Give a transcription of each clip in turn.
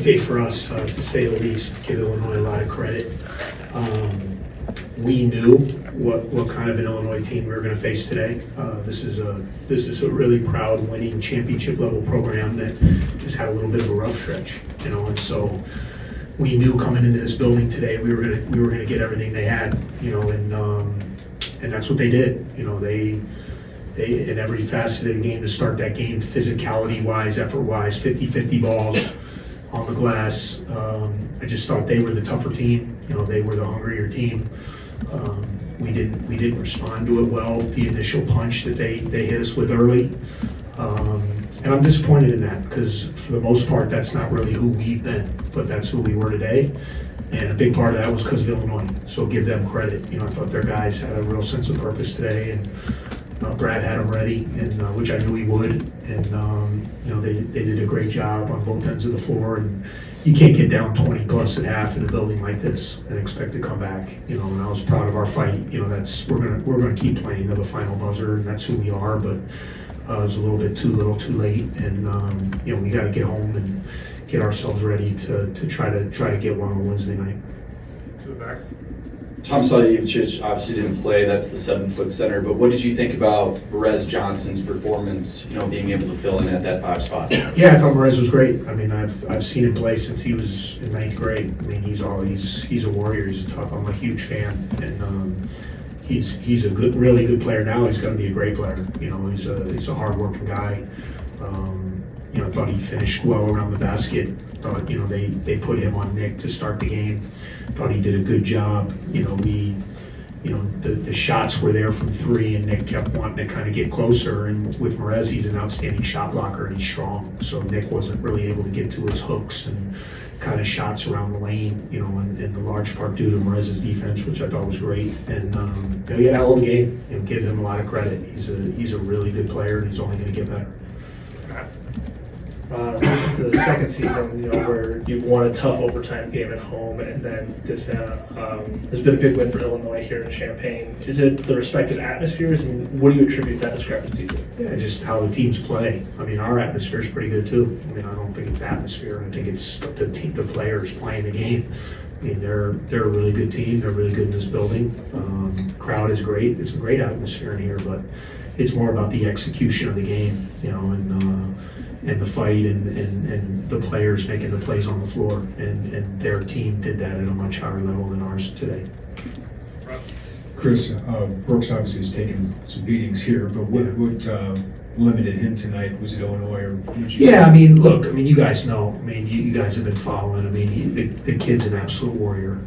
day for us, to say the least. Give Illinois a lot of credit. We knew what kind of an Illinois team we were going to face today. This is a really proud, winning championship level program that has had a little bit of a rough stretch, and so we knew coming into this building today we were gonna get everything they had, and that's what they did. They in every facet of the game to start that game, physicality wise, effort wise, 50-50 balls on the glass. I just thought they were the tougher team. They were the hungrier team. We didn't respond to it well. The initial punch that they hit us with early, and I'm disappointed in that because for the most part that's not really who we've been, but that's who we were today. And a big part of that was because of Illinois. So give them credit. I thought their guys had a real sense of purpose today, and Brad had them ready, and which I knew he would. And they did a great job on both ends of the floor. And you can't get down 20 plus at half in a building like this and expect to come back. And I was proud of our fight. That's we're gonna keep playing to the final buzzer, and that's who we are. But it was a little bit too little, too late, and we got to get home and get ourselves ready to try to get one on Wednesday night. To the back. Tom Saljevic obviously didn't play. That's the 7-foot center. But what did you think about Perez Johnson's performance? Being able to fill in at that 5 spot. Yeah, I thought Perez was great. I mean, I've seen him play since he was in 9th grade. I mean, he's a warrior. He's tough. I'm a huge fan, and he's a really good player now. He's going to be a great player. He's a hardworking guy. I thought he finished well around the basket. Thought, they put him on Nick to start the game. Thought he did a good job. The shots were there from 3, and Nick kept wanting to kind of get closer. And with Perez, he's an outstanding shot blocker and he's strong. So Nick wasn't really able to get to his hooks and kind of shots around the lane, in the large part due to Perez's defense, which I thought was great. And he had a hell of a game. Give him a lot of credit. He's a really good player, and he's only going to get better. This is the second season, where you've won a tough overtime game at home, and then this there's been a big win for Illinois here in Champaign. Is it the respective atmospheres? I mean, what do you attribute that discrepancy to? Yeah, just how the teams play. I mean, our atmosphere is pretty good too. I mean, I don't think it's atmosphere. I think it's the players playing the game. I mean, they're a really good team. They're really good in this building. Crowd is great. It's a great atmosphere in here, but it's more about the execution of the game, and the fight and the players making the plays on the floor. And their team did that at a much higher level than ours today. Chris, Brooks obviously has taken some beatings here, but what limited him tonight? Was it Illinois or? Yeah, I mean, look, you guys know. I mean, you guys have been following. I mean, the kid's an absolute warrior.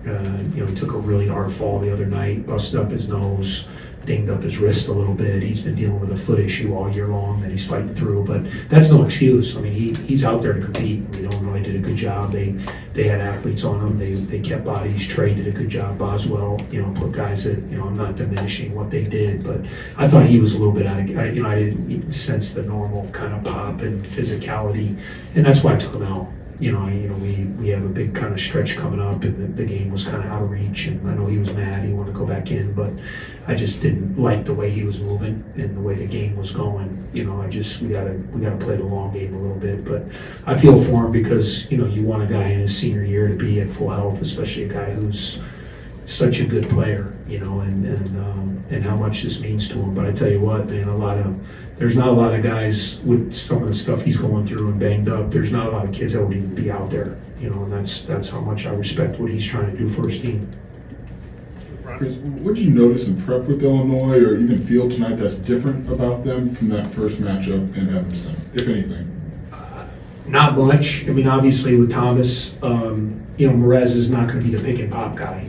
He took a really hard fall the other night, busted up his nose, dinged up his wrist a little bit. He's been dealing with a foot issue all year long that he's fighting through, but that's no excuse. I mean, he's out there to compete. Illinois did a good job. They had athletes on them. They kept bodies. Trey did a good job. Boswell, put guys that, I'm not diminishing what they did, but I thought he was a little bit out of, I didn't sense the normal kind of pop and physicality, and that's why I took him out. We have a big kind of stretch coming up, and the game was kind of out of reach, and I know he was mad. He wanted to go back in, but I just didn't like the way he was moving and the way the game was going. We gotta play the long game a little bit, but I feel for him because you want a guy in his senior year to be at full health, especially a guy who's such a good player, and how much this means to him. But I tell you what, man, there's not a lot of guys with some of the stuff he's going through and banged up. There's not a lot of kids that would even be out there, and that's how much I respect what he's trying to do for his team. Chris, what did you notice in prep with Illinois or even feel tonight that's different about them from that first matchup in Evanston, if anything? Not much. I mean, obviously with Thomas, Perez is not going to be the pick and pop guy.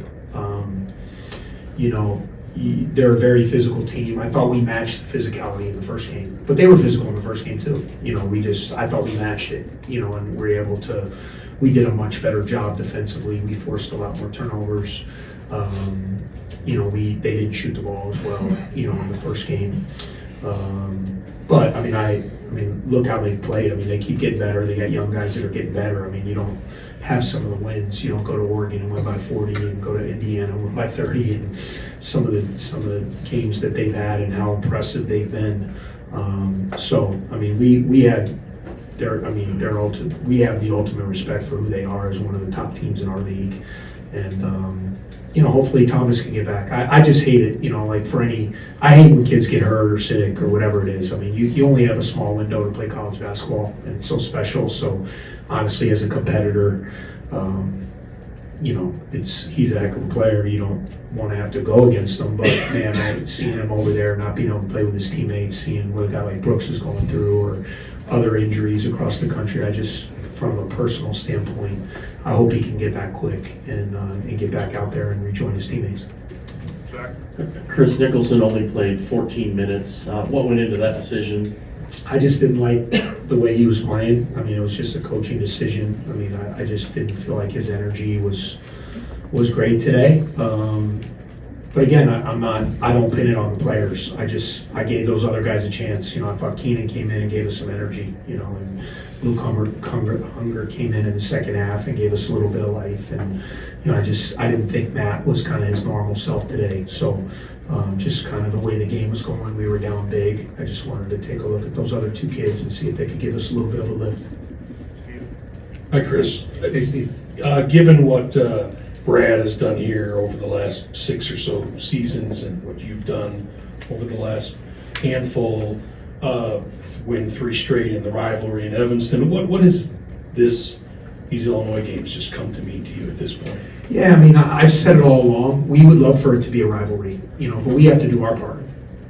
They're a very physical team. I thought we matched the physicality in the first game, but they were physical in the first game too. I thought we matched it, and we did a much better job defensively. We forced a lot more turnovers. They didn't shoot the ball as well, in the first game. But I mean, look how they've played. I mean, they keep getting better. They got young guys that are getting better. I mean, you don't have some of the wins. You don't go to Oregon and win by 40, and go to Indiana and win by 30, and some of the games that they've had and how impressive they've been. So I mean, we had we have the ultimate respect for who they are as one of the top teams in our league. And, hopefully Thomas can get back. I just hate it, I hate when kids get hurt or sick or whatever it is. I mean, you only have a small window to play college basketball, and it's so special. So honestly, as a competitor, he's a heck of a player. You don't want to have to go against him, but man, seeing him over there, not being able to play with his teammates, seeing what a guy like Brooks is going through, or other injuries across the country, from a personal standpoint, I hope he can get back quick and get back out there and rejoin his teammates. Chris Nicholson only played 14 minutes. What went into that decision? I just didn't like the way he was playing. I mean, it was just a coaching decision. I mean, I just didn't feel like his energy was great today. But again, I don't pin it on the players. I gave those other guys a chance. I thought Keenan came in and gave us some energy, and Luke Hunger came in the second half and gave us a little bit of life. And, I didn't think Matt was kind of his normal self today. So just kind of the way the game was going, we were down big. I just wanted to take a look at those other two kids and see if they could give us a little bit of a lift. Hi, Chris. Hey, Steve. Given what Brad has done here over the last 6 or so seasons and what you've done over the last handful, win 3 straight in the rivalry in Evanston, what is these Illinois games just come to mean to you at this point? Yeah, I mean, I've said it all along. We would love for it to be a rivalry, but we have to do our part.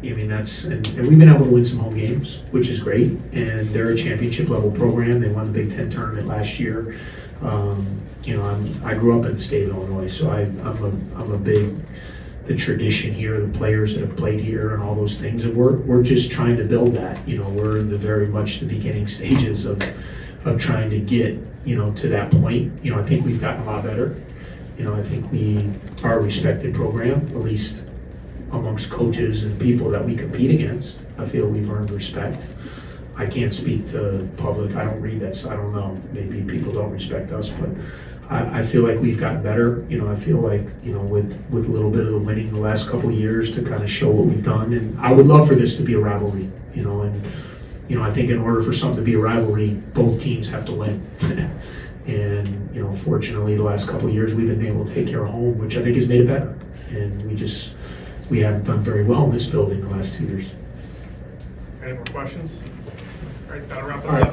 I mean, and we've been able to win some home games, which is great. And they're a championship level program. They won the Big Ten tournament last year. I grew up in the state of Illinois, so I'm a big, the tradition here, the players that have played here and all those things. And we're just trying to build that. We're in the very much the beginning stages of trying to get, to that point. I think we've gotten a lot better. I think we are a respected program, at least amongst coaches and people that we compete against. I feel we've earned respect. I can't speak to public. I don't read that, so I don't know. Maybe people don't respect us, but I feel like we've gotten better. I feel like, with a little bit of the winning the last couple of years to kind of show what we've done. And I would love for this to be a rivalry, and I think in order for something to be a rivalry, both teams have to win. And, fortunately, the last couple of years, we've been able to take care of home, which I think has made it better. And we haven't done very well in this building the last 2 years. Any more questions? All right, that'll wrap All us right. up.